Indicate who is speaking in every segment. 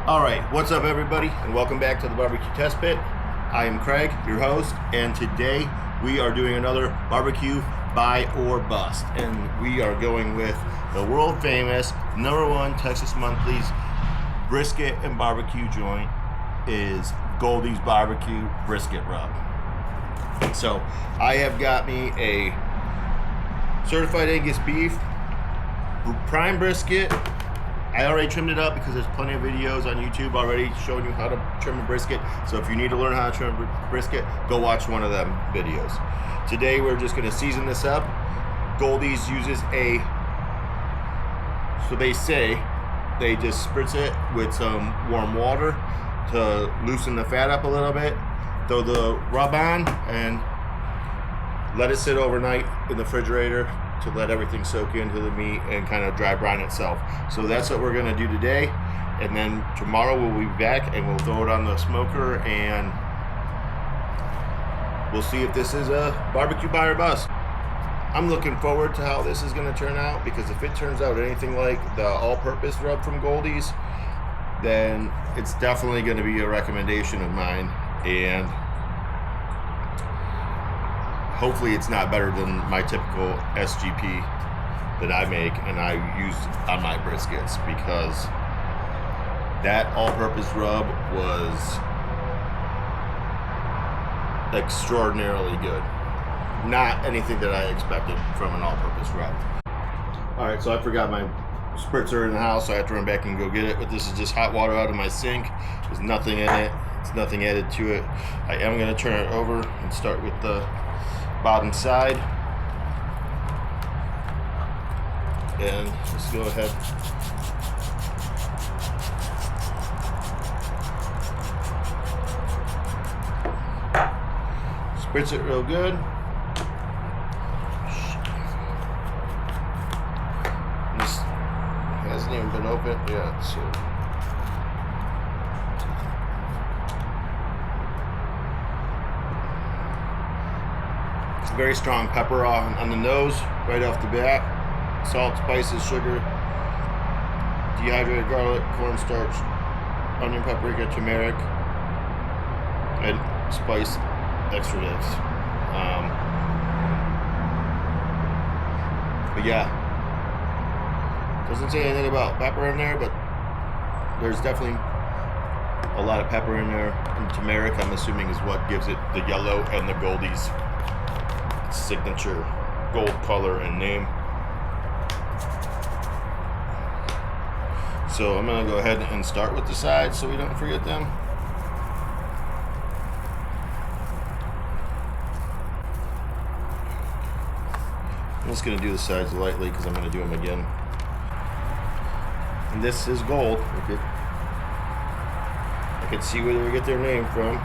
Speaker 1: Alright, what's up everybody, and welcome back to the BBQ Test Pit. I am Craig, your host, and today we are doing another barbecue buy or bust. And we are going with the world famous #1 Texas Monthly's brisket and barbecue joint is Goldee's Barbecue Brisket Rub. So I have got me a certified Angus beef, prime brisket. I already trimmed it up because there's plenty of videos on YouTube already showing you how to trim a brisket. So if you need to learn how to trim a brisket, go watch one of them videos. Today we're just going to season this up. Goldees uses so they say they just spritz it with some warm water to loosen the fat up a little bit. Throw the rub on and let it sit overnight in the refrigerator to let everything soak into the meat and kind of dry brine itself. So that's what we're going to do today, and then tomorrow we'll be back and we'll throw it on the smoker and we'll see if this is a barbecue buy or bust. I'm looking forward to how this is going to turn out, because if it turns out anything like the all-purpose rub from Goldees, then it's definitely going to be a recommendation of mine, and hopefully it's not better than my typical SGP that I make and I use on my briskets, because that all-purpose rub was extraordinarily good. Not anything that I expected from an all-purpose rub. Alright, so I forgot my spritzer in the house, so I have to run back and go get it, but this is just hot water out of my sink. There's nothing in it. It's nothing added to it. I am going to turn it over and start with the bottom side, and just go ahead. Spritz it real good. This hasn't even been opened yet, so very strong pepper on the nose right off the bat. Salt, spices, sugar, dehydrated garlic, cornstarch, onion, paprika, turmeric, and spice extracts. But yeah, doesn't say anything about pepper in there, but there's definitely a lot of pepper in there. And turmeric, I'm assuming, is what gives it the yellow and the Goldees signature gold color and name. So I'm going to go ahead and start with the sides so we don't forget them. I'm just going to do the sides lightly because I'm going to do them again. And this is gold. I could see where they get their name from.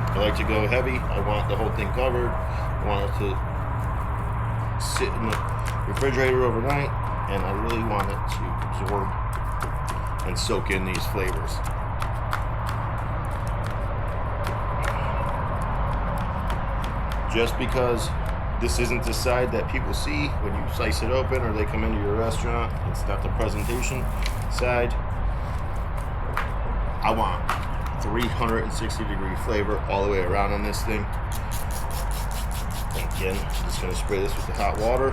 Speaker 1: I like to go heavy. I want the whole thing covered. I want it to sit in the refrigerator overnight, and I really want it to absorb and soak in these flavors. Just because this isn't the side that people see when you slice it open or they come into your restaurant, it's not the presentation side. I want 360-degree flavor all the way around on this thing. And again, I'm just going to spray this with the hot water.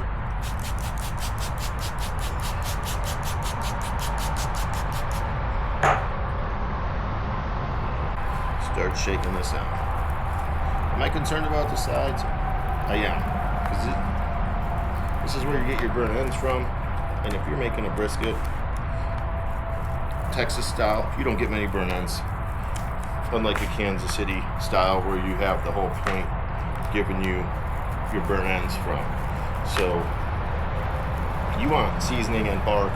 Speaker 1: Start shaking this out. Am I concerned about the sides? I am, because this is where you get your burnt ends from. And if you're making a brisket Texas style, you don't get many burnt ends. Unlike a Kansas City style where you have the whole point giving you your burnt ends from. So you want seasoning and bark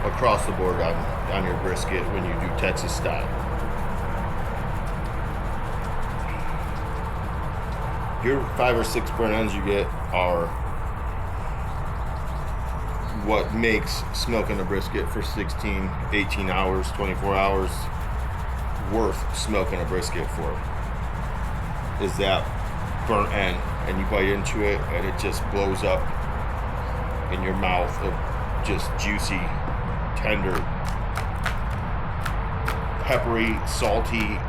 Speaker 1: across the board on your brisket when you do Texas style. Your 5 or 6 burnt ends you get are what makes smoking a brisket for 16, 18 hours, 24 hours worth smoking a brisket for. Is that burnt end, and you bite into it and it just blows up in your mouth of just juicy, tender, peppery, salty,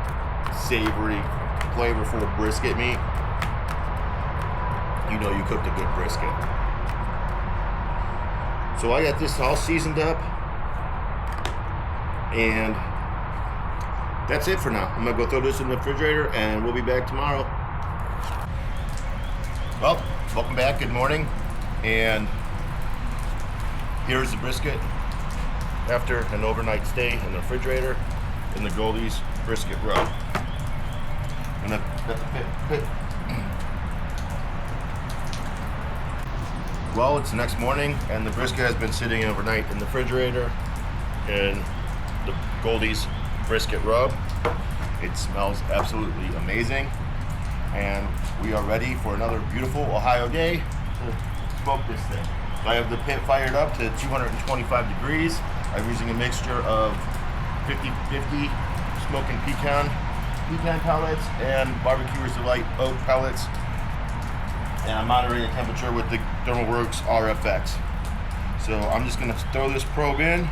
Speaker 1: savory, flavorful brisket meat. You know you cooked a good brisket. So I got this all seasoned up, and that's it for now. I'm gonna go throw this in the refrigerator and we'll be back tomorrow. Well, welcome back, good morning. And here's the brisket after an overnight stay in the refrigerator in the Goldees brisket rub. And the pit. Well, it's the next morning and the brisket has been sitting overnight in the refrigerator in the Goldees brisket rub. It smells absolutely amazing, and we are ready for another beautiful Ohio day to smoke this thing. So I have the pit fired up to 225 degrees. I'm using a mixture of 50-50 smoking pecan pellets and Barbecuers Delight oak pellets, and I'm monitoring the temperature with the ThermalWorks RFX. So I'm just going to throw this probe in.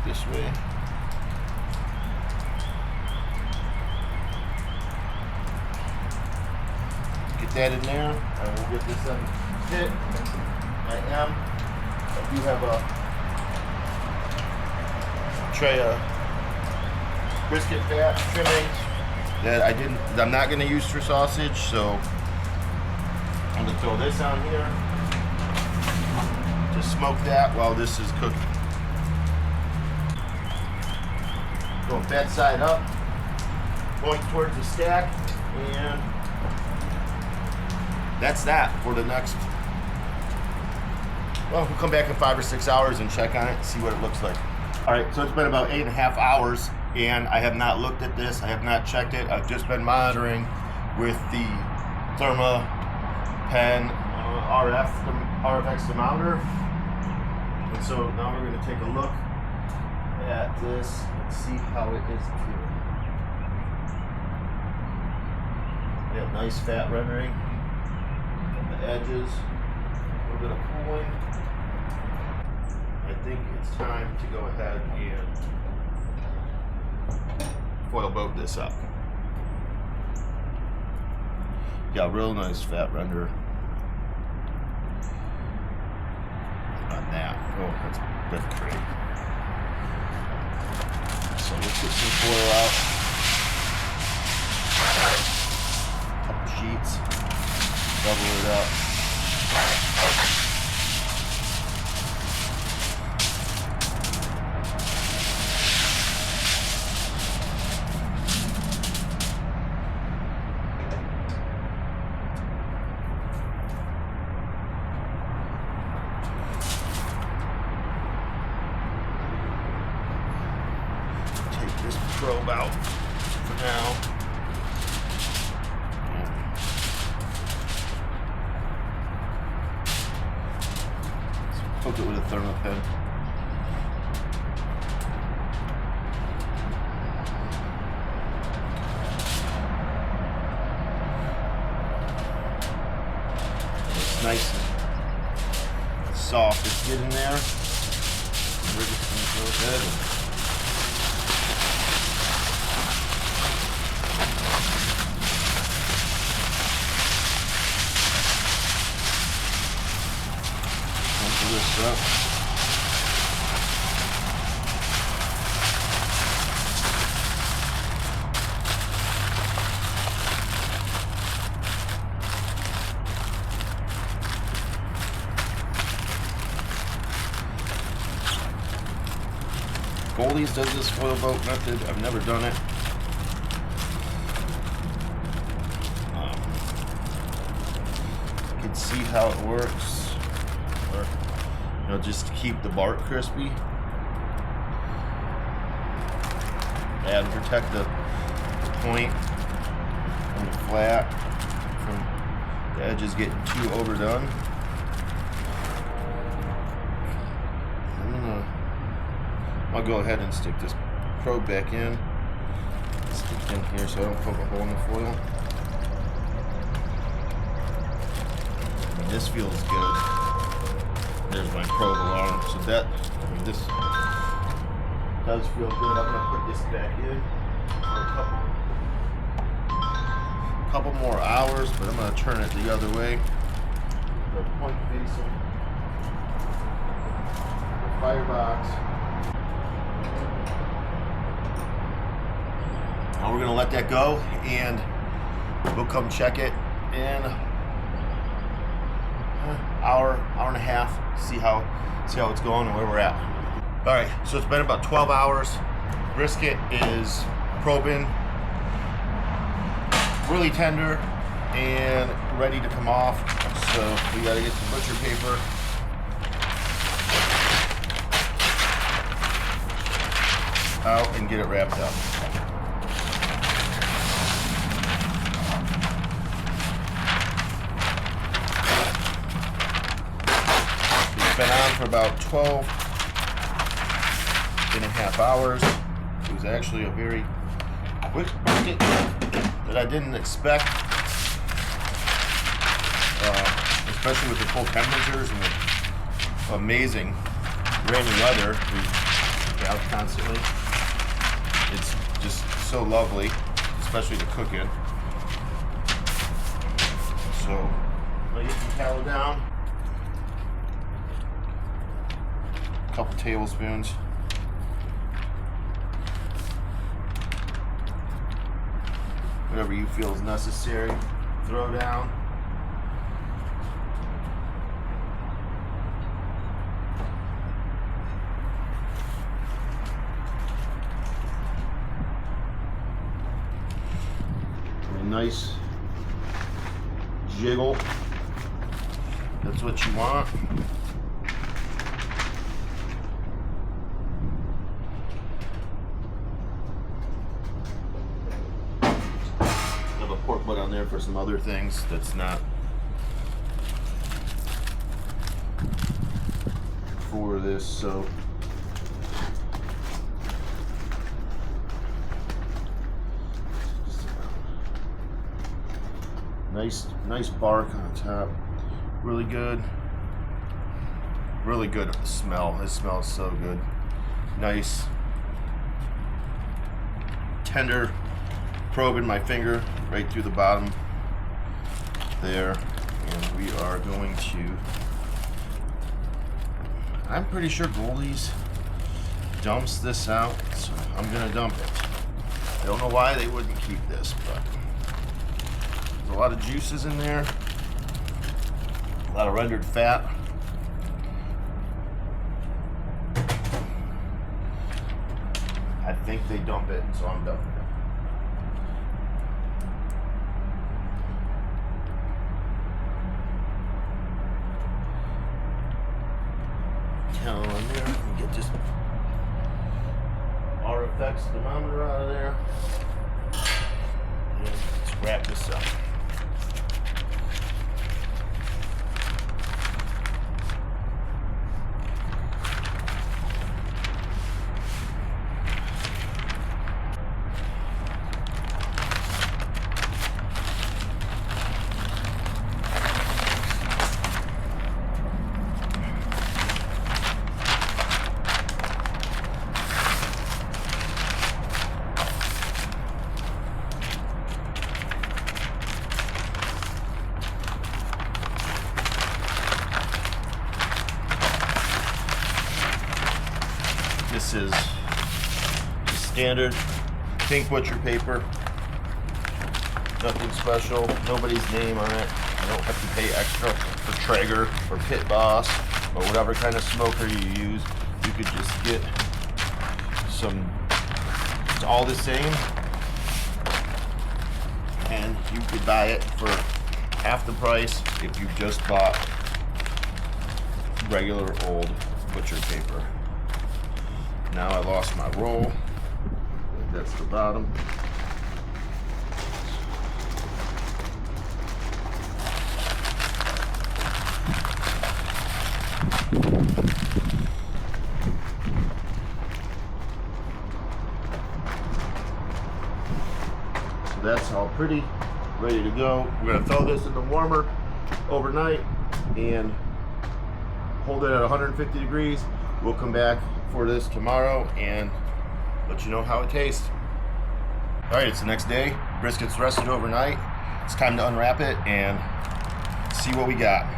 Speaker 1: This way. Get that in there, and we'll get this on the pit. I do have a tray of brisket fat trimmings that I'm not going to use for sausage, so I'm going to throw this on here to smoke that while this is cooking. Going fat side up, going towards the stack, and that's that for the next. Well, we'll come back in 5 or 6 hours and check on it and see what it looks like. All right, so it's been about 8.5 hours, and I have not looked at this. I have not checked it. I've just been monitoring with the ThermaPen RFX thermometer. And so now we're going to take a look at this and see how it is doing. Yeah, nice fat rendering on the edges, a little bit of cooling. I think it's time to go ahead and foil boat this up. Yeah, real nice fat render on that. Oh, that's great. So let's get some foil out. Couple sheets. Double it up. This probe out for now. Let's poke it with a ThermaPen. It's nice and soft. It's getting there. We're just going to go ahead. This up. Goldees does this foil boat method. I've never done it. You can see how it works. Just to keep the bark crispy and protect the point from the flat from the edges getting too overdone. I'll go ahead and stick this probe back in. Stick in here so I don't poke a hole in the foil. And this feels good. There's my probe alarm. So that, this does feel good. I'm gonna put this back in for a couple more hours, but I'm gonna turn it the other way. The point facing the firebox. Now we're gonna let that go, and we'll come check it in hour and a half. See how it's going and where we're at. All right, so it's been about 12 hours. Brisket is probing, really tender and ready to come off. So we gotta get some butcher paper. Out and get it wrapped up. It's been on for about 12.5 hours. It was actually a very quick brisket that I didn't expect, especially with the cold temperatures and the amazing rainy weather we have constantly. It's just so lovely, especially to cook in. So I'm gonna get some tallow down, a couple tablespoons. Whatever you feel is necessary, throw down. A nice jiggle. That's what you want. Pork butt on there for some other things that's not for this, so nice bark on top. Really good smell. It smells so good. Nice tender probe in my finger right through the bottom there, and we are going to, I'm pretty sure Goldees dumps this out, so I'm gonna dump it. I don't know why they wouldn't keep this, but there's a lot of juices in there, a lot of rendered fat. I think they dump it, so I'm dumping it. On there and get this RFX thermometer out of there, and let's wrap this up. This is standard pink butcher paper. Nothing special. Nobody's name on it. You don't have to pay extra for Traeger or Pit Boss or whatever kind of smoker you use. You could just get some. It's all the same, and you could buy it for half the price if you just bought regular old butcher paper. Now I lost my roll. That's the bottom. that's all pretty, ready to go. We're gonna throw this in the warmer overnight and hold it at 150 degrees. We'll come back for this tomorrow and let you know how it tastes. All right, it's the next day. Brisket's rested overnight. It's time to unwrap it and see what we got.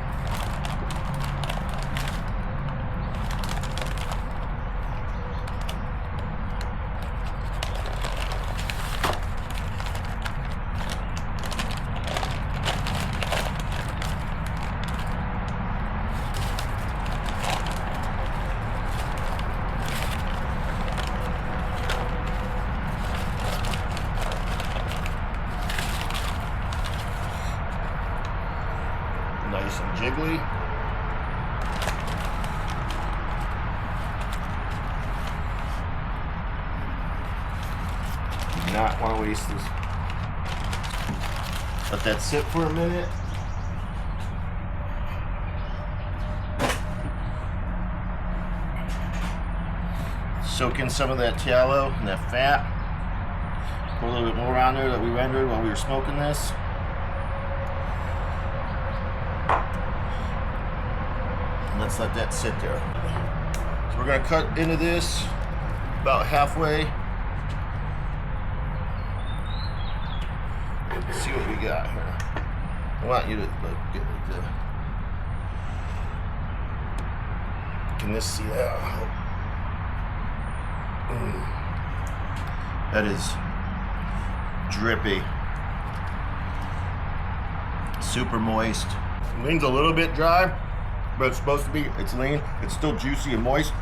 Speaker 1: Nice and jiggly. Do not want to waste this. Let that sit for a minute. Soak in some of that tallow and that fat. Put a little bit more on there that we rendered while we were smoking this. Let's let that sit there. So we're gonna cut into this about halfway. Let's see what we got here. I want you to get like the. Can this see that? That is drippy. Super moist. Lean's a little bit dry, but it's supposed to be. It's lean. It's still juicy and moist.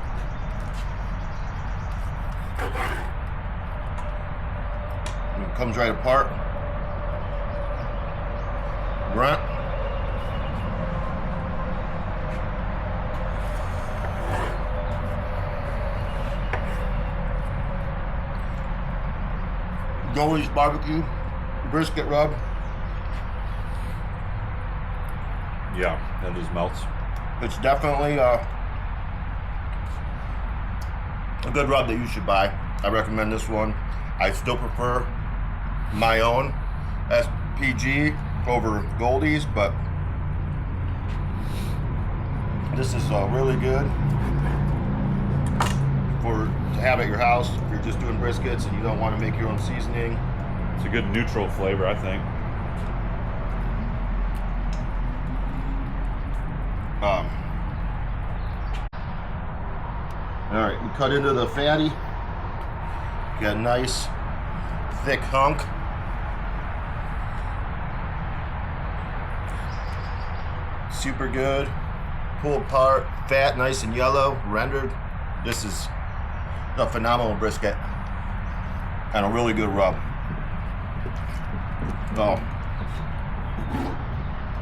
Speaker 1: And it comes right apart. Grunt. Goldees barbecue brisket rub.
Speaker 2: Yeah, that just melts.
Speaker 1: It's definitely a good rub that you should buy. I recommend this one. I still prefer my own SPG over Goldees, but this is really good to have at your house if you're just doing briskets and you don't want to make your own seasoning.
Speaker 2: It's a good neutral flavor, I think.
Speaker 1: All right, we cut into the fatty. Got a nice thick hunk. Super good. Pulled apart, fat, nice and yellow, rendered. This is a phenomenal brisket and a really good rub. Oh,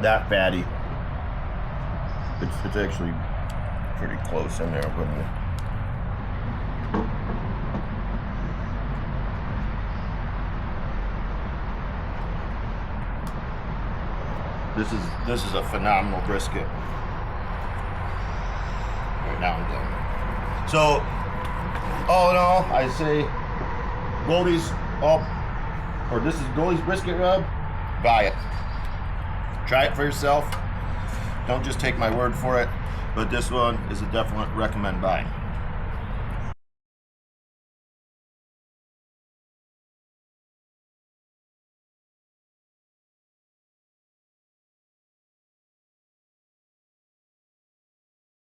Speaker 1: that fatty. It's actually pretty close in there, wouldn't it? This is a phenomenal brisket. Right now I'm done. So, all in all, I say Goldees, this is Goldees brisket rub. Buy it. Try it for yourself. Don't just take my word for it. But this one is a definite recommend buy.